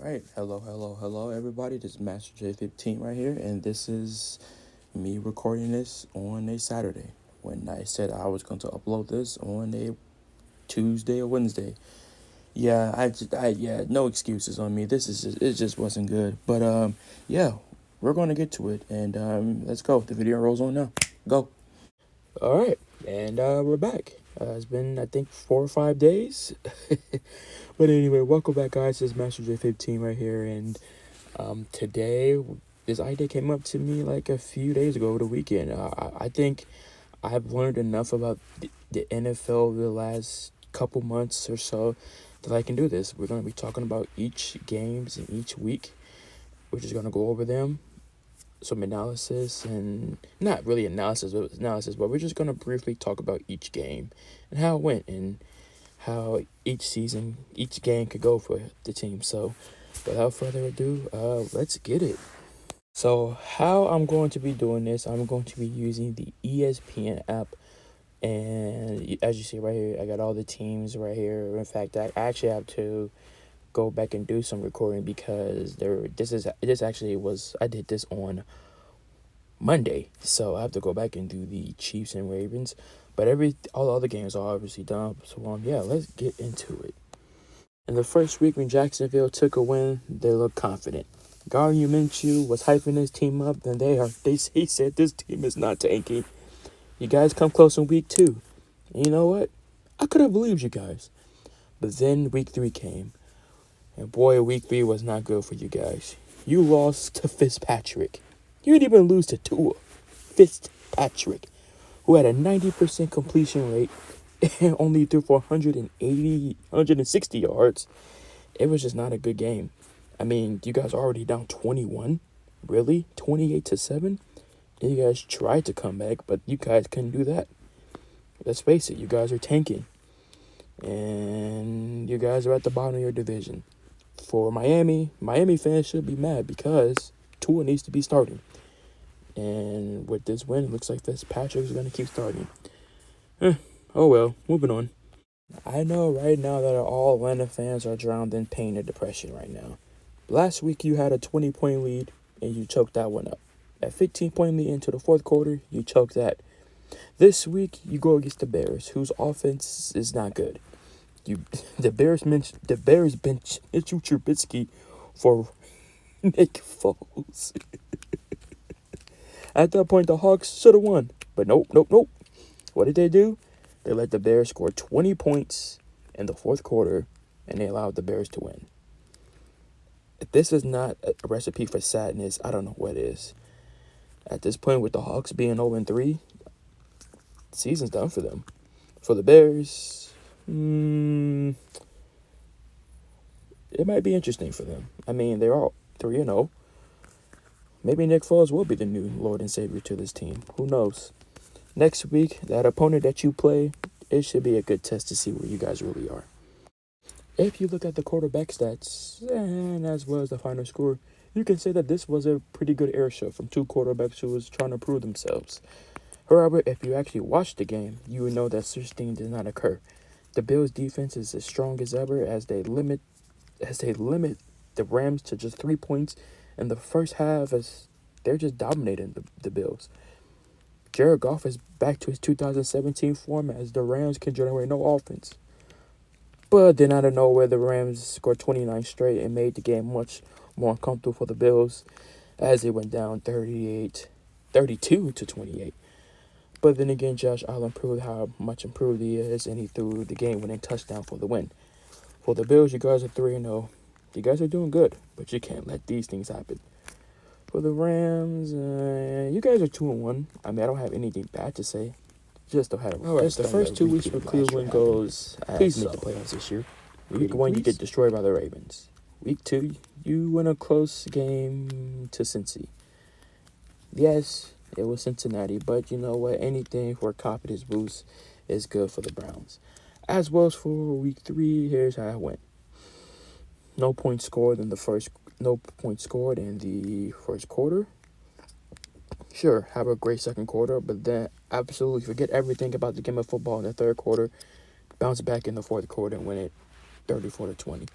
right, hello, everybody. This is Master J15 right here, and this is me recording this on a Saturday when I said I was going to upload this on a Tuesday or Wednesday. Yeah, no excuses on me. It just wasn't good, but yeah, we're going to get to it, and let's go. The video rolls on now. Go. All right, and we're back. It's been, I think, 4 or 5 days. But anyway, welcome back, guys. This is Master J15 right here, and today this idea came up to me like a few days ago over the weekend. I think I've learned enough about the NFL the last couple months or so that I can do this. We're going to be talking about each games in each week. We're just going to go over them, some analysis, and not really analysis, but we're just going to briefly talk about each game and how it went and how each season, each game could go for the team. So without further ado, let's get it. So how I'm going to be doing this, I'm going to be using the ESPN app. And as you see right here, I got all the teams right here. In fact, I actually have to go back and do some recording because I did this on Monday, so I have to go back and do the Chiefs and Ravens. But all the other games are obviously done. So yeah, let's get into it. In the first week when Jacksonville took a win, they looked confident. Gardner Minshew was hyping his team up, and he said this team is not tanking. You guys come close in week 2. And you know what? I could have believed you guys. But then week 3 came. And boy, week 3 was not good for you guys. You lost to Fitzpatrick. You didn't even lose to Tua. Fitzpatrick, who had a 90% completion rate and only threw for 160 yards. It was just not a good game. I mean, you guys are already down 21. Really? 28-7? And you guys tried to come back, but you guys couldn't do that. Let's face it, you guys are tanking. And you guys are at the bottom of your division. For Miami fans should be mad because Tua needs to be starting. And with this win, it looks like Fitzpatrick is going to keep starting. Oh well, moving on. I know right now that all Atlanta fans are drowned in pain and depression right now. Last week you had a 20-point lead and you choked that one up. At 15-point lead into the fourth quarter, you choked that. This week you go against the Bears, whose offense is not good. The Bears bench Mitchell Trubisky for Nick Foles. At that point, the Hawks should have won. But nope. What did they do? They let the Bears score 20 points in the fourth quarter, and they allowed the Bears to win. If this is not a recipe for sadness, I don't know what is. At this point, with the Hawks being 0-3, the season's done for them. For the Bears, it might be interesting for them. I mean, they're all 3-0. Maybe Nick Foles will be the new Lord and Savior to this team. Who knows? Next week, that opponent that you play, it should be a good test to see where you guys really are. If you look at the quarterback stats, and as well as the final score, you can say that this was a pretty good air show from two quarterbacks who was trying to prove themselves. However, if you actually watch the game, you would know that such thing did not occur. The Bills' defense is as strong as ever as they limit the Rams to just 3 points in the first half, as they're just dominating the Bills. Jared Goff is back to his 2017 form as the Rams can generate no offense. But then out of nowhere, the Rams scored 29 straight and made the game much more uncomfortable for the Bills as they went down 32-28. But then again, Josh Allen proved how much improved he is, and he threw the game-winning touchdown for the win. For the Bills, you guys are 3-0. You guys are doing good, but you can't let these things happen. For the Rams, you guys are 2-1. I mean, I don't have anything bad to say. Just don't have a All right, the first 2 weeks for Cleveland goes please make the playoffs this year. Week 1, you get destroyed by the Ravens. Week 2, you win a close game to Cincy. Yes, it was Cincinnati, but you know what? Anything for a confidence boost is good for the Browns. As well as for week 3, here's how it went. No points scored in the first quarter. Sure, have a great second quarter, but then absolutely forget everything about the game of football in the third quarter. Bounce back in the fourth quarter and win it 34-20.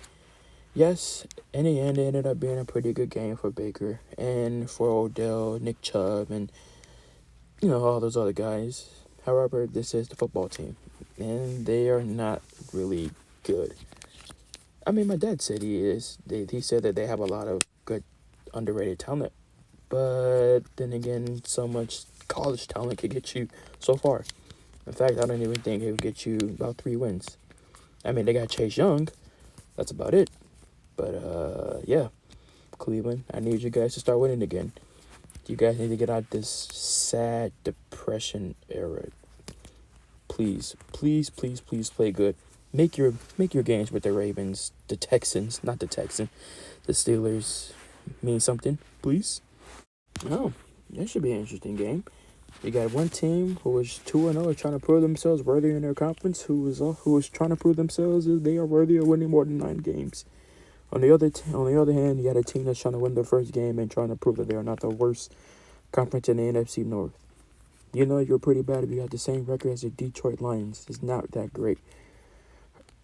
Yes, in the end, it ended up being a pretty good game for Baker and for Odell, Nick Chubb, and all those other guys. However, this is the football team, and they are not really good. I mean, my dad said he is. He said that they have a lot of good, underrated talent. But then again, so much college talent could get you so far. In fact, I don't even think it would get you about 3 wins. I mean, they got Chase Young. That's about it. But, yeah, Cleveland, I need you guys to start winning again. You guys need to get out this sad depression era. Please, please, please, please play good. Make your games with the Ravens, the Texans, not the Texans, the Steelers mean something, please. Oh, that should be an interesting game. You got one team who is 2-0, trying to prove themselves worthy in their conference, who is trying to prove themselves that they are worthy of winning more than 9 games. On the other hand, you got a team that's trying to win their first game and trying to prove that they are not the worst conference in the NFC North. You're pretty bad if you got the same record as the Detroit Lions. It's not that great.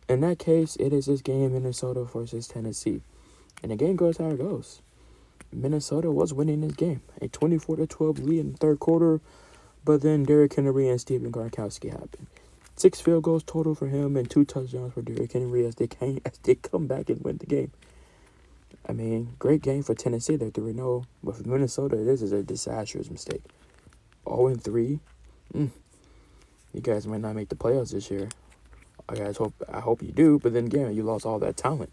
In that case, it is this game, Minnesota versus Tennessee. And the game goes how it goes. Minnesota was winning this game, a 24-12 lead in the third quarter, but then Derrick Henry and Stephen Gronkowski happened. 6 field goals total for him and 2 touchdowns for Derrick Henry as they come back and win the game. I mean, great game for Tennessee. They're 3-0, but for Minnesota, this is a disastrous mistake. 0-3. You guys might not make the playoffs this year. I hope you do, but then again, you lost all that talent.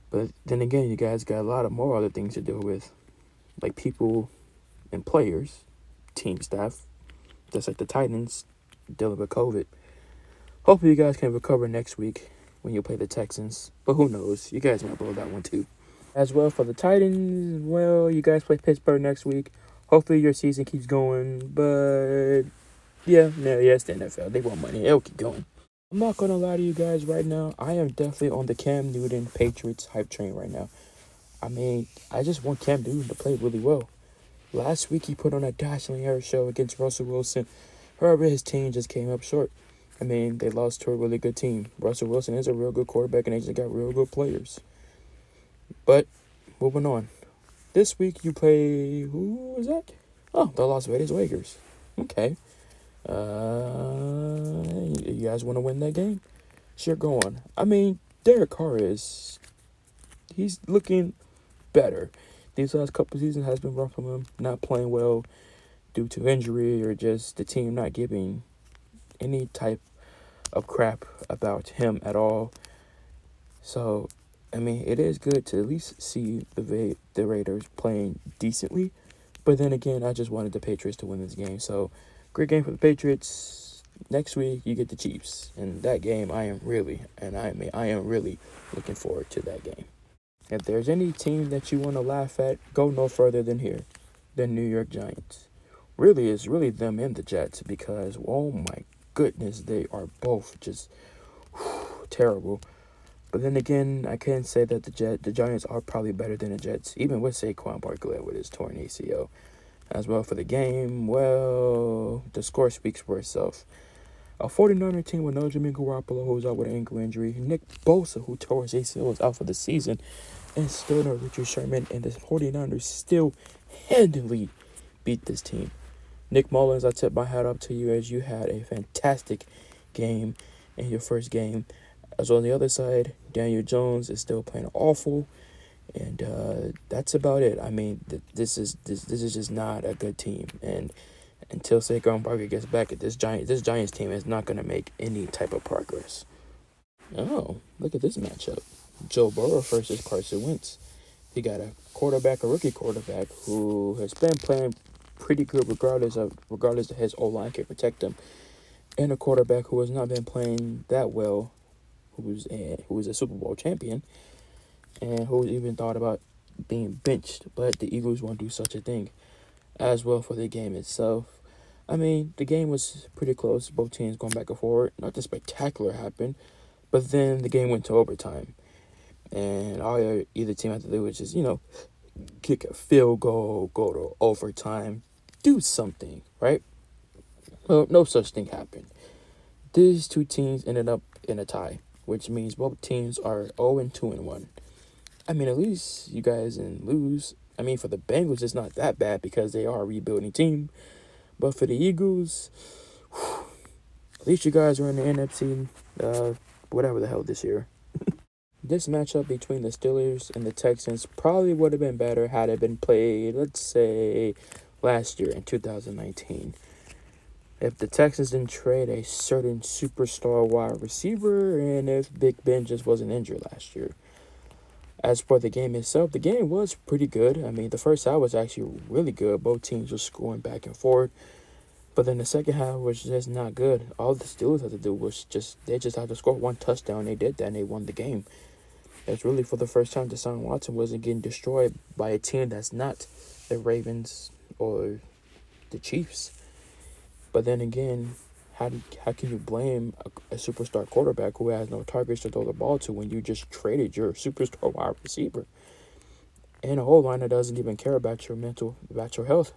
But then again, you guys got a lot of more other things to deal with, like people and players, team staff, just like the Titans dealing with COVID. Hopefully, you guys can recover next week when you play the Texans. But who knows? You guys might blow that one too. As well for the Titans, well, you guys play Pittsburgh next week. Hopefully, your season keeps going. But it's the NFL. They want money. It'll keep going. I'm not going to lie to you guys right now. I am definitely on the Cam Newton Patriots hype train right now. I mean, I just want Cam Newton to play really well. Last week, he put on a dazzling air show against Russell Wilson. However, his team just came up short. I mean, they lost to a really good team. Russell Wilson is a real good quarterback, and they just got real good players. But, moving on. This week, you play... Who was that? Oh, the Las Vegas Raiders. Okay. You guys want to win that game? Sure, go on. I mean, Derek Carr he's looking better. These last couple seasons has been rough for him, not playing well due to injury or just the team not giving any type of crap about him at all. So, I mean, it is good to at least see the Raiders playing decently. But then again, I just wanted the Patriots to win this game. So, great game for the Patriots. Next week, you get the Chiefs. And that game, I am really looking forward to that game. If there's any team that you want to laugh at, go no further than here, the New York Giants. Really, it's really them and the Jets because, oh my goodness, they are both just terrible. But then again, I can say that the Giants are probably better than the Jets, even with Saquon Barkley with his torn ACL. As well for the game, well, the score speaks for itself. A 49er team with no Jimmy Garoppolo, who's out with an ankle injury. Nick Bosa, who tore his ACL, is out for the season. And still no Richard Sherman. And the 49ers still handily beat this team. Nick Mullins, I tip my hat up to you as you had a fantastic game in your first game. As on the other side, Daniel Jones is still playing awful. And that's about it. I mean, this is just not a good team. And until Saquon Barkley gets back at this Giants team is not going to make any type of progress. Oh, look at this matchup. Joe Burrow versus Carson Wentz. You got a rookie quarterback, who has been playing pretty good regardless of his O-line can protect him, and a quarterback who has not been playing that well, who is a Super Bowl champion, and who even thought about being benched, but the Eagles won't do such a thing. As well for the game itself, I mean, the game was pretty close. Both teams going back and forth. Nothing spectacular happened. But then the game went to overtime. And all either team had to do was just, kick a field goal, go to overtime, do something, right? Well, no such thing happened. These two teams ended up in a tie. which means both teams are 0-2-1. I mean, at least you guys didn't lose. I mean, for the Bengals, it's not that bad because they are a rebuilding team. But for the Eagles, at least you guys are in the NFC, whatever the hell this year. This matchup between the Steelers and the Texans probably would have been better had it been played, let's say, last year in 2019. If the Texans didn't trade a certain superstar wide receiver and if Big Ben just wasn't injured last year. As for the game itself, the game was pretty good. I mean, the first half was actually really good. Both teams were scoring back and forth. But then the second half was just not good. All the Steelers had to do was they just had to score one touchdown. They did that and they won the game. It's really for the first time Deshaun Watson wasn't getting destroyed by a team that's not the Ravens or the Chiefs. But then again, how can you blame a superstar quarterback who has no targets to throw the ball to when you just traded your superstar wide receiver and a whole line that doesn't even care about your health?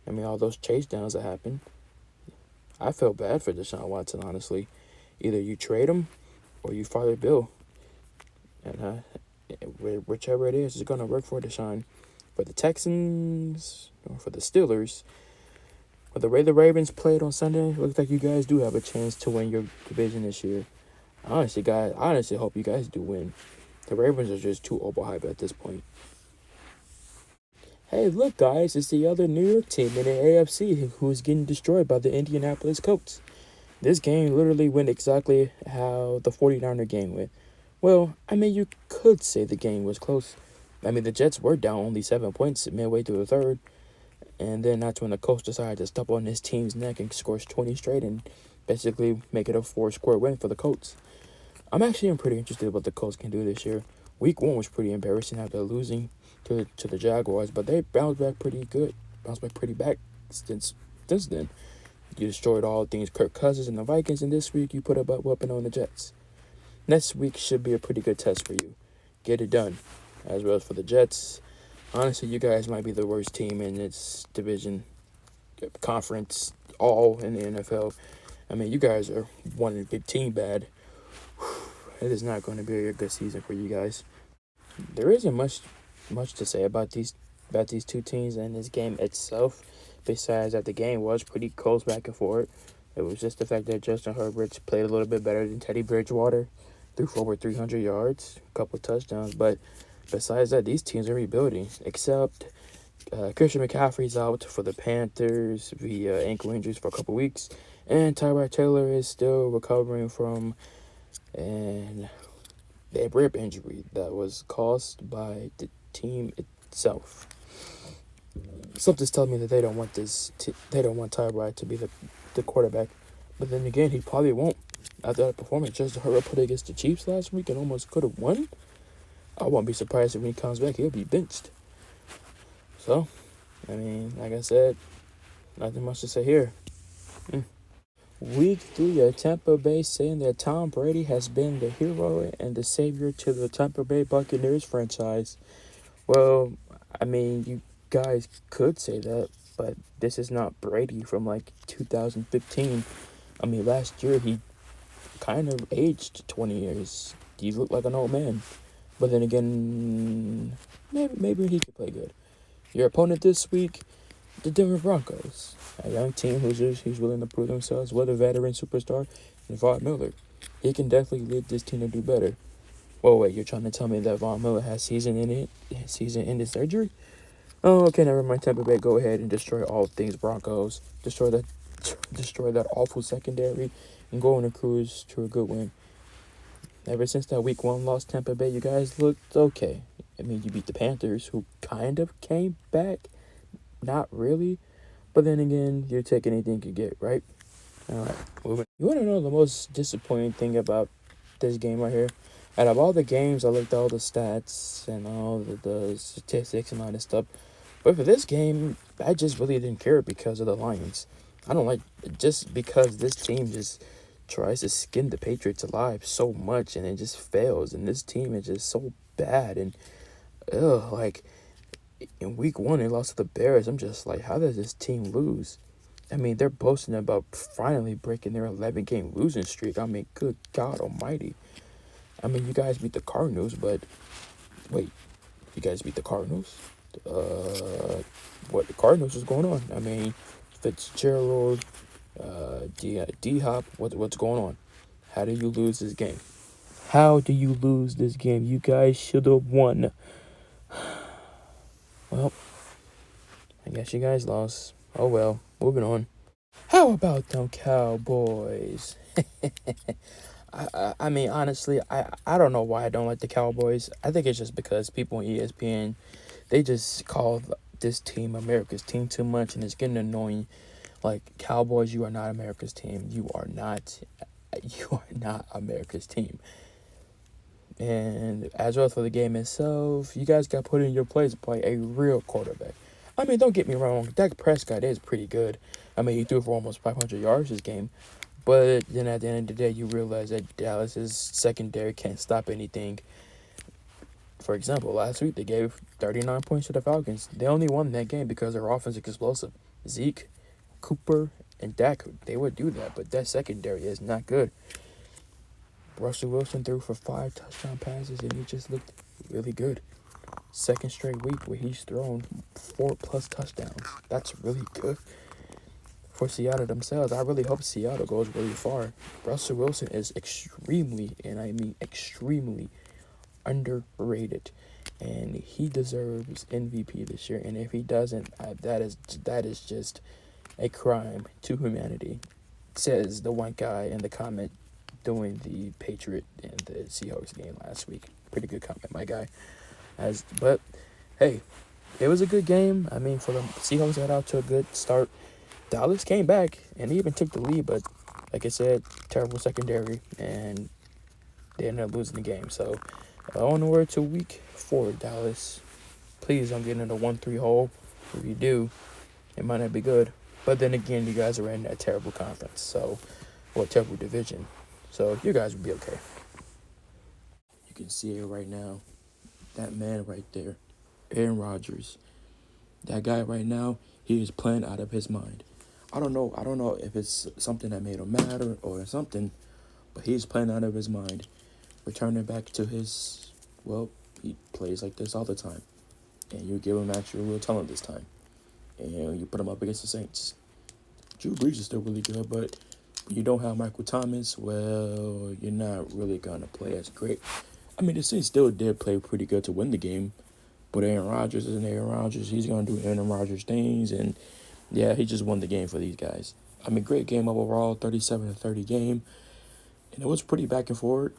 I mean, all those chase downs that happened. I felt bad for Deshaun Watson, honestly. Either you trade him or you fire Bill. And whichever it is going to work for Deshaun. For the Texans or for the Steelers, with the way the Ravens played on Sunday, it looks like you guys do have a chance to win your division this year. I honestly hope you guys do win. The Ravens are just too overhyped at this point. Hey, look, guys, it's the other New York team in the AFC who's getting destroyed by the Indianapolis Colts. This game literally went exactly how the 49er game went. Well, I mean, you could say the game was close. I mean, the Jets were down only 7 points midway through the third. And then that's when the Colts decided to step on his team's neck and scores 20 straight and basically make it a 4-score win for the Colts. I'm pretty interested in what the Colts can do this year. Week 1 was pretty embarrassing after losing to the Jaguars, but they bounced back pretty back since then. You destroyed all things Kirk Cousins and the Vikings, and this week you put a butt whooping on the Jets. Next week should be a pretty good test for you. Get it done. As well as for the Jets, honestly, you guys might be the worst team in this division, conference, all in the NFL. I mean, you guys are 1-15 bad. It is not going to be a good season for you guys. There isn't much to say about these two teams and this game itself, besides that the game was pretty close back and forth. It was just the fact that Justin Herbert played a little bit better than Teddy Bridgewater, threw for over 300 yards, a couple of touchdowns. But besides that, these teams are rebuilding, except Christian McCaffrey's out for the Panthers via ankle injuries for a couple weeks, and Tyrod Taylor is still recovering from a rib injury that was caused by the team itself. Something's telling me that they don't want Tyrod to be the quarterback, but then again, he probably won't. After that performance Justin Herbert put against the Chiefs last week and almost could have won, I won't be surprised if when he comes back, he'll be benched. So, I mean, like I said, nothing much to say here. Week 3 of Tampa Bay saying that Tom Brady has been the hero and the savior to the Tampa Bay Buccaneers franchise. Well, I mean, you guys could say that, but this is not Brady from like 2015. I mean, last year he kind of aged 20 years. He looked like an old man. But then again, maybe he could play good. Your opponent this week, the Denver Broncos, a young team who's willing to prove themselves with a veteran superstar, and Von Miller. He can definitely lead this team to do better. Whoa, wait, you're trying to tell me that Von Miller has season-ending surgery? Oh, okay, never mind. Tampa Bay, go ahead and destroy all things Broncos. Destroy that awful secondary and go on a cruise to a good win. Ever since that Week 1 loss, Tampa Bay, you guys looked okay. I mean, you beat the Panthers, who kind of came back. Not really. But then again, you take anything you can get, right? All right, moving. You want to know the most disappointing thing about this game right here? Out of all the games, I looked at all the stats and all the statistics and all this stuff. But for this game, I just really didn't care because of the Lions. I don't like just because this team just tries to skin the Patriots alive so much and it just fails. And this team is just so bad. And, like, in Week 1, they lost to the Bears. I'm just like, how does this team lose? I mean, they're boasting about finally breaking their 11-game losing streak. I mean, good God almighty. I mean, you guys beat the Cardinals, but wait, you guys beat the Cardinals? What the Cardinals is going on? I mean, Fitzgerald, D Hop, what's going on? How do you lose this game? How do you lose this game? You guys should have won. Well, I guess you guys lost. Oh well, moving on. How about them Cowboys? I mean, honestly, I don't know why I don't like the Cowboys. I think it's just because people on ESPN, they just call this team America's team too much, and it's getting annoying. Like, Cowboys, you are not America's team. You are not America's team. And as well for the game itself, you guys got put in your place to play a real quarterback. I mean, don't get me wrong, Dak Prescott is pretty good. I mean, he threw for almost 500 yards this game. But then at the end of the day, you realize that Dallas's secondary can't stop anything. For example, last week they gave 39 points to the Falcons. They only won that game because their offense is explosive. Zeke, Cooper, and Dak, they would do that, but that secondary is not good. Russell Wilson threw for 5 touchdown passes, and he just looked really good. Second straight week where he's thrown 4+ touchdowns. That's really good for Seattle themselves. I really hope Seattle goes really far. Russell Wilson is extremely, and I mean extremely, underrated, and he deserves MVP this year. And if he doesn't, that is just a crime to humanity, says the one guy in the comment doing the Patriot and the Seahawks game last week. Pretty good comment, my guy. But hey, it was a good game. I mean, for the Seahawks, got out to a good start. Dallas came back and even took the lead, but like I said, terrible secondary, and they ended up losing the game. So on the way to week 4, Dallas. Please don't get in a 1-3 hole. If you do, it might not be good. But then again, you guys are in that terrible conference, or terrible division. So you guys will be okay. You can see it right now. That man right there, Aaron Rodgers. That guy right now, he is playing out of his mind. I don't know if it's something that made him mad or something, but he's playing out of his mind. Returning back to his, well, he plays like this all the time. And you give him actual real talent this time. And you put him up against the Saints. Drew Brees is still really good, but you don't have Michael Thomas, well, you're not really going to play as great. I mean, the Saints still did play pretty good to win the game, but Aaron Rodgers isn't Aaron Rodgers. He's going to do Aaron Rodgers things, and yeah, he just won the game for these guys. I mean, great game overall, 37-30 game, and it was pretty back and forth.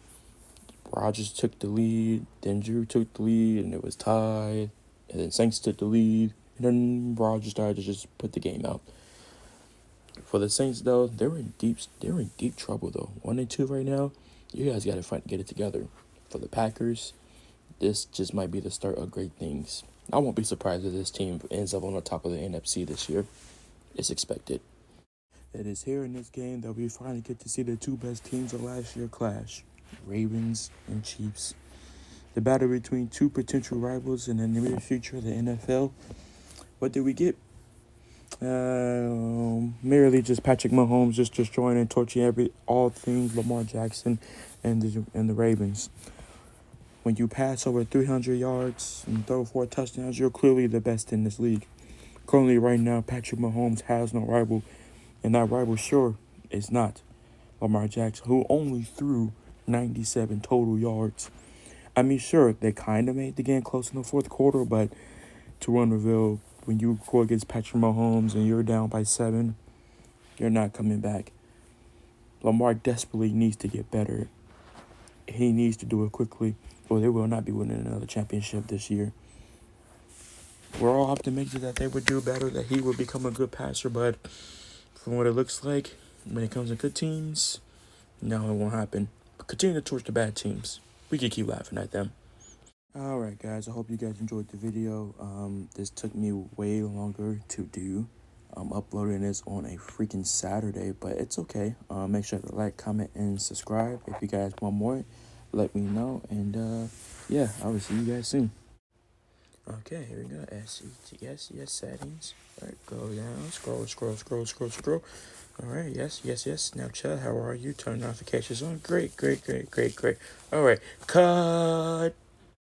Rodgers took the lead, then Drew took the lead, and it was tied, and then Saints took the lead, and then Rodgers started to just put the game out. For the Saints, though, they're in deep trouble though. 1-2 right now. You guys got to get it together. For the Packers, this just might be the start of great things. I won't be surprised if this team ends up on the top of the NFC this year. It's expected. It is here in this game that we finally get to see the two best teams of last year clash. Ravens and Chiefs. The battle between two potential rivals in the near future of the NFL. What did we get? Merely just Patrick Mahomes just destroying and torching all things Lamar Jackson and the Ravens. When you pass over 300 yards and throw 4 touchdowns, you're clearly the best in this league. Currently, right now, Patrick Mahomes has no rival, and that rival, sure, is not Lamar Jackson, who only threw 97 total yards. I mean, sure, they kind of made the game close in the fourth quarter, but to run reveal, when you go against Patrick Mahomes and you're down by 7, you're not coming back. Lamar desperately needs to get better. He needs to do it quickly, or they will not be winning another championship this year. We're all optimistic that they would do better, that he would become a good passer, but from what it looks like, when it comes to good teams, no, it won't happen. But continue to torch the bad teams. We can keep laughing at them. Alright guys, I hope you guys enjoyed the video. This took me way longer to do. I'm uploading this on a freaking Saturday, but it's okay. Make sure to like, comment, and subscribe. If you guys want more, let me know. And yeah, I will see you guys soon. Okay, here we go. Yes, settings. All right, go down, scroll. All right, yes. Snapchat, how are you? Turn notifications on. Great. All right, cut.